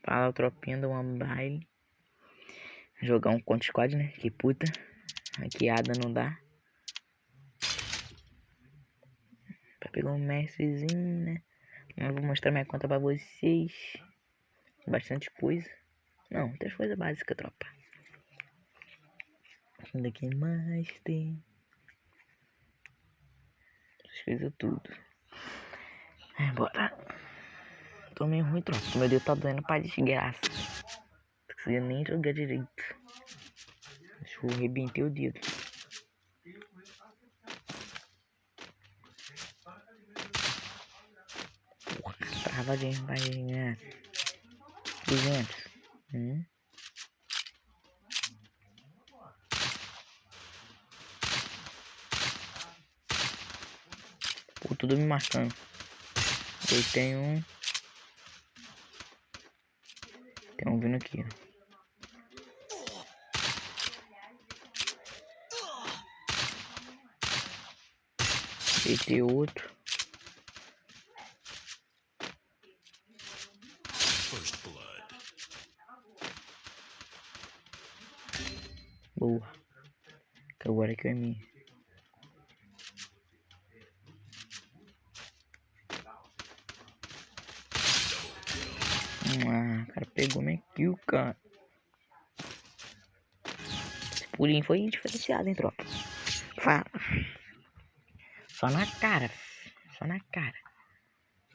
Fala, tropinha do One Baile. Jogar um contra squad, né? Que puta. Hackeada não dá. Pra pegar um mestrezinho, né? Eu vou mostrar minha conta pra vocês. Bastante coisa. Não, tem as coisas básicas, tropa. Daqui mais tem. Esqueci tudo. Bora. Tô meio ruim, tropa. Meu Deus, tá doendo pra desgraça. Não conseguia nem jogar direito. Acho que eu arrebentei o dedo. Porra, trava de ganhar. 200. Pô, tudo me marcando. Eu tenho um. Tem um vindo aqui, ó. E tem outro. Boa. Que agora que é minha. O cara pegou minha kill, cara. Esse pulinho foi diferenciado, hein, tropa. Só na cara. Só na cara.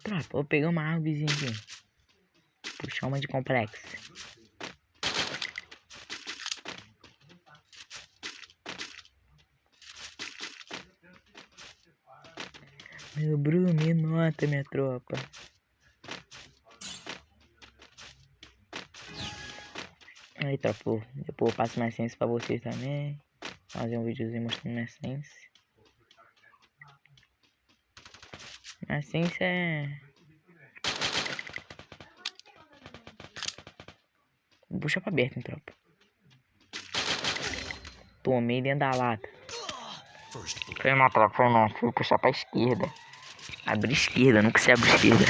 Tropa, vou pegar uma árvorezinha aqui. Puxar uma de complexo. Meu Bruno, me nota, minha tropa. Aí, tropa, depois eu passo minha essência pra vocês também. Fazer um videozinho mostrando minha essência. Minha essência é... Puxa pra aberto, hein, tropa. Tomei dentro da lata. Foi uma tropa, foi não. Fui puxar pra esquerda. Abrir esquerda, nunca se abre esquerda.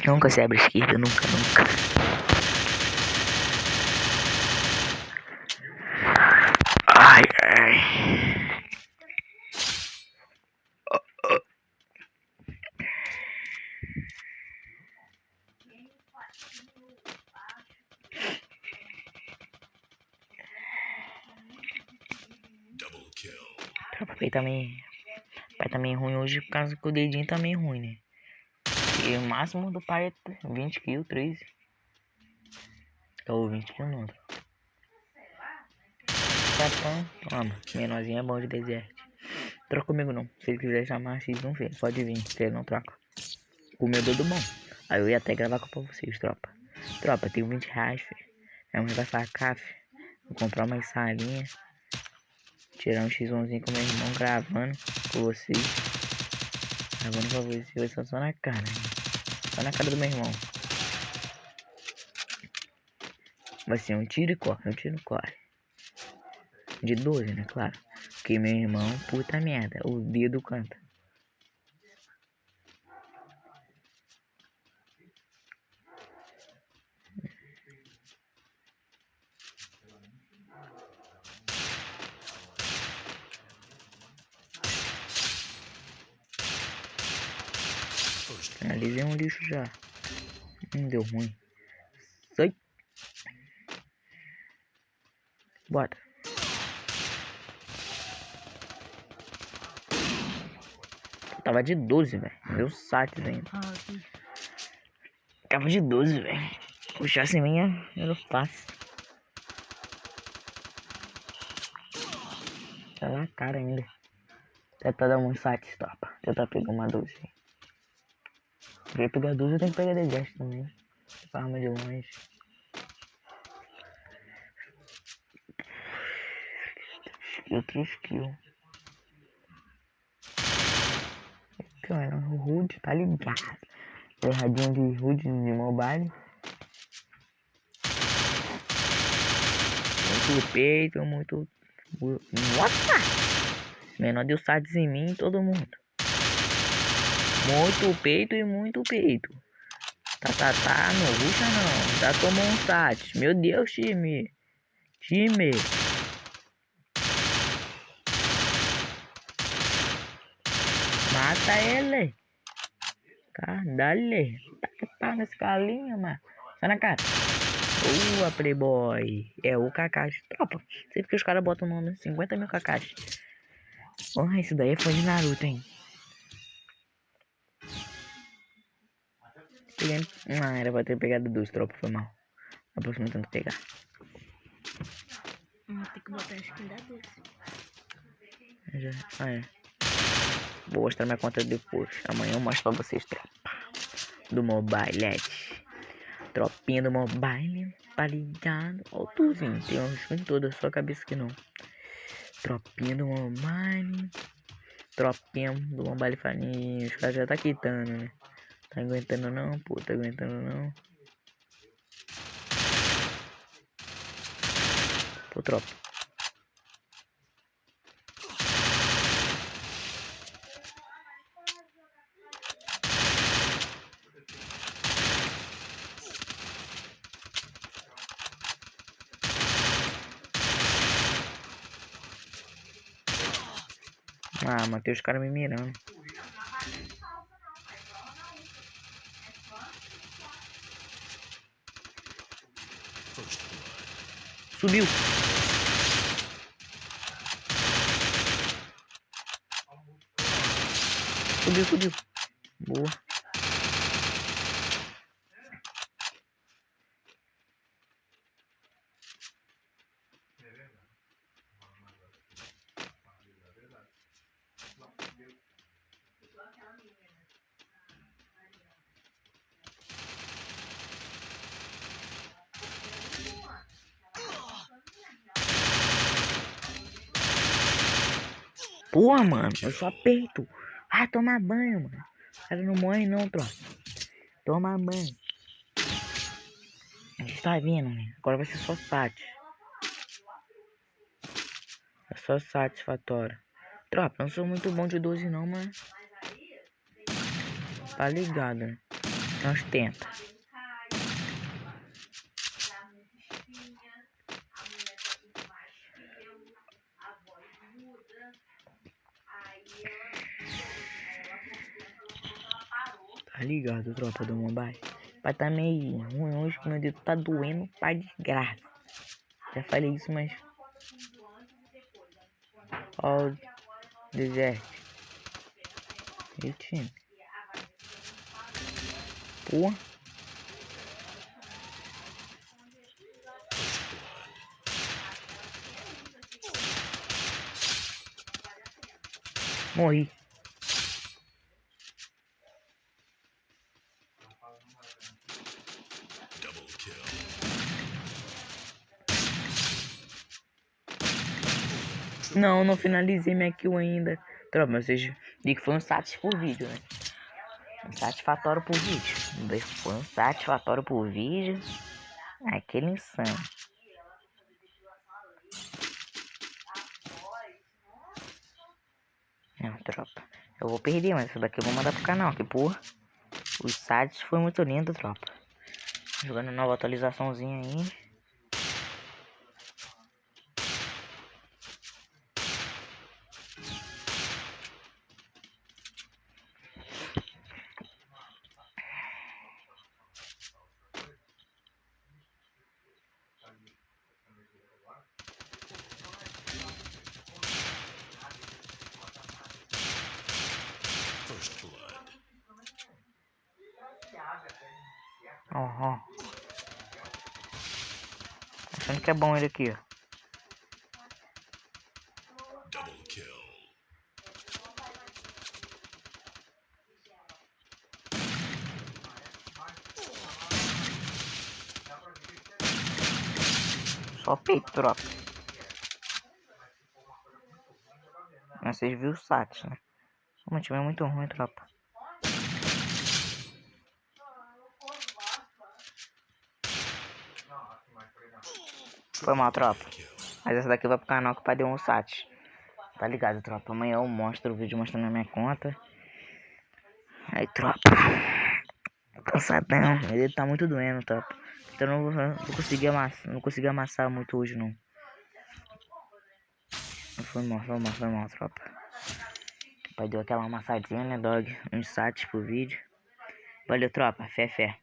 Nunca se abre esquerda, nunca. Ai. Pai também é ruim hoje por causa que o dedinho também é ruim, né? E o máximo do pai é 20 kg, 13. Ou 20 kg não. Capão, toma. Menorzinho é bom de deserto. Troca comigo não. Se ele quiser chamar X1, filho, pode vir. Se ele não troca. Com o meu dedo bom. Aí eu ia até gravar com vocês, tropa. Tropa, tenho 20 reais, filho. Minha mãe vai sacar, filho. Vou comprar uma salinha. Tirar um X1zinho com meu irmão gravando com vocês. Gravando pra vocês, vai só na cara. Hein? Só na cara do meu irmão. Vai ser um tiro e corre, De 12, né, claro. Porque meu irmão, puta merda, o dedo canta. Finalizei um lixo já. Deu ruim. Sai. Bota. Tava de 12, velho. Deu saque ainda. Tava de 12, velho. Puxasse minha, era fácil. Tá na cara ainda. Tentar dar um saque, tropa. Tentar pegar uma 12. Pra pegar 12 eu tenho que pegar deserto também. Arma de longe. Outro skill. Cara, o Rude tá ligado. Erradinho de Rude de mobile. Muito peito, muito. Nossa! Menor deu sites em mim e todo mundo. Muito peito e muito peito. Tá, não ruxa não. Já tomou um sat. Meu Deus, time. Time. Mata ele. Tá, dale. Tá que pá nesse galinha, mano. Sai na cara. Boa, Playboy. É o Kakashi. Tropa. Sempre que os caras botam o nome 50 mil Kakashi. Porra, isso daí é fã de Naruto, hein? Peguei. Ah, era pra ter pegado dois, tropa. Foi mal. A próxima tento pegar. Tem que botar a skin da doce. Ah, é. Vou mostrar minha conta depois. Amanhã eu mostro pra vocês, tropa. Do Mobile Edge. Tropinha do Mobile. Tá ligado? Ó, o Tuzinho. Tem uns em toda a sua cabeça que não. Tropinha do Mobile. Tropinha do Mobile Faninho. Os caras já tá quitando, né? Tá aguentando não, pô. Tá aguentando não. Pô, tropa. Ah, matei os caras me mirando. Subiu. Subiu. Boa. Porra, mano. Eu só aperto. Ah, tomar banho, mano. O cara não morre não, tropa. Toma banho. A gente tá vindo, né? Agora vai ser só sat. É só satisfatório. Tropa, não sou muito bom de 12 não, mas... Tá ligado, né? Nós tenta. Tá ligado, tropa do Mobile. Pai tá meio ruim hoje que meu dedo tá doendo pra desgraça. Já falei isso, mas... Ó o deserto. E time. Porra. Morri. Não finalizei minha kill ainda. Tropa, mas vocês viram que foi um satis por vídeo, né? Um satisfatório por vídeo. Foi um satisfatório por vídeo. Aquele insano. Não, tropa. Eu vou perder, mas isso daqui eu vou mandar pro canal. Que porra. Os sites foi muito lindo, tropa. Jogando nova atualizaçãozinha aí. Ó. Achando que é bom ele aqui, ó. Só peito, tropa. Mas vocês viram o sat, né? O time é muito ruim, tropa. Foi mal, tropa. Mas essa daqui vai pro canal que deu um sat. Tá ligado, tropa? Amanhã eu mostro o vídeo mostrando a minha conta. Aí, tropa. Cansadão. Meu dedo tá muito doendo, tropa. Então não consegui amassar muito hoje, não. Foi mal, tropa. Pai deu aquela amassadinha, né, dog? Um insight pro vídeo. Valeu, tropa. Fé.